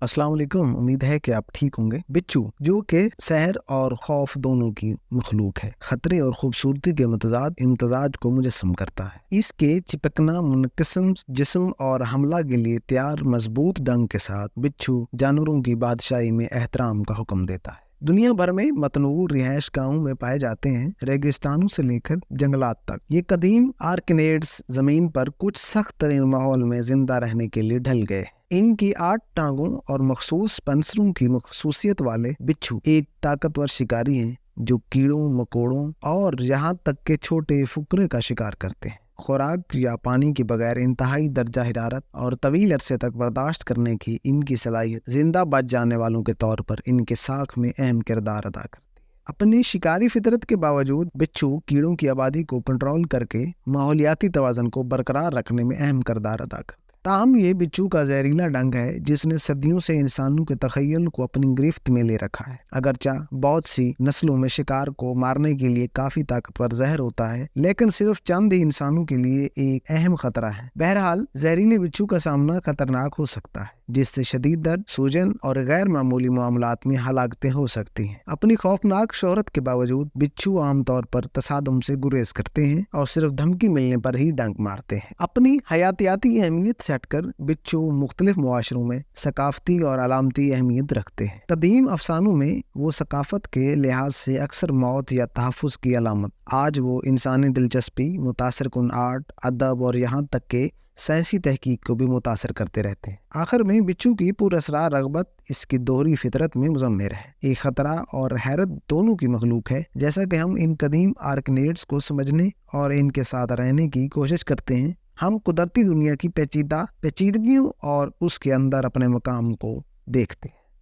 अस्सलाम वालेकुम। उम्मीद है कि आप ठीक होंगे। बिच्छू जो कि सहर और खौफ दोनों की मखलूक है, खतरे और खूबसूरती के इम्तजाज को मुजस्सम करता है। इसके चिपकना मुनक़िस्म जिस्म और हमला के लिए तैयार मजबूत डंक के साथ बिच्छू जानवरों की बादशाही में एहतराम का हुक्म देता है। दुनिया भर में मतनूअ रिहाइश गाहों में पाए जाते हैं, रेगिस्तानों से लेकर जंगलात तक। ये कदीम आर्कनेड्स जमीन पर कुछ सख्त तरीन माहौल में जिंदा रहने के लिए ढल गए। इनकी 8 टांगों और मखसूस पंसरों की खसूसियत वाले बिच्छू एक ताकतवर शिकारी हैं जो कीड़ों, मकोड़ों और यहाँ तक के छोटे फुकरे का शिकार करते हैं। खुराक या पानी के बगैर इंतहाई दर्जा हिरारत और तवील अरसे तक बर्दाश्त करने की इनकी सलाहियत जिंदा बच जाने वालों के तौर पर इनके साख में अहम किरदार अदा करती है। अपनी शिकारी फितरत के बावजूद बिच्छू कीड़ों की आबादी को कंट्रोल करके माहौलियाती तवाज़ुन को बरकरार रखने में अहम किरदार अदा करते हैं। ताहम ये बिच्छू का जहरीला डंक है जिसने सदियों से इंसानों के तखय्युल को अपनी गिरफ्त में ले रखा है। अगरचा बहुत सी नस्लों में शिकार को मारने के लिए काफी ताकतवर जहर होता है, लेकिन सिर्फ चंद ही इंसानों के लिए एक अहम खतरा है। बहरहाल जहरीले बिच्छू का सामना खतरनाक हो सकता है, जिससे शदीद दर्द, सूजन और गैर मामूली मामलात में हलाकतें हो सकती हैं। अपनी खौफनाक शोहरत के बावजूद बिच्छू आमतौर पर तसादुम से गुरेज करते हैं और सिर्फ धमकी मिलने पर ही डंक मारते हैं। अपनी हयातियाती अहमियत से हटकर बिच्छू मुख्तलिफ मुआशरों में सकाफती और अलामती अहमियत रखते हैं। कदीम अफसानों में वो सकाफत के लिहाज से अक्सर मौत या तहफ़्फ़ुज़ की अलामत, आज वो इंसानी दिलचस्पी, मुतासिर कुन आर्ट, अदब और यहाँ तक के साइंसी तहकीक को भी मुतासर करते रहते हैं। आखिर में बिच्छू की पुरअसरार रग़बत इसकी दोहरी फितरत में मुज़म्मिर है। एक खतरा और हैरत दोनों की मखलूक है। जैसा कि हम इन कदीम आर्कनेड्स को समझने और इनके साथ रहने की कोशिश करते हैं, हम कुदरती दुनिया की पेचीदगियों और उसके अंदर अपने मकाम को देखते हैं।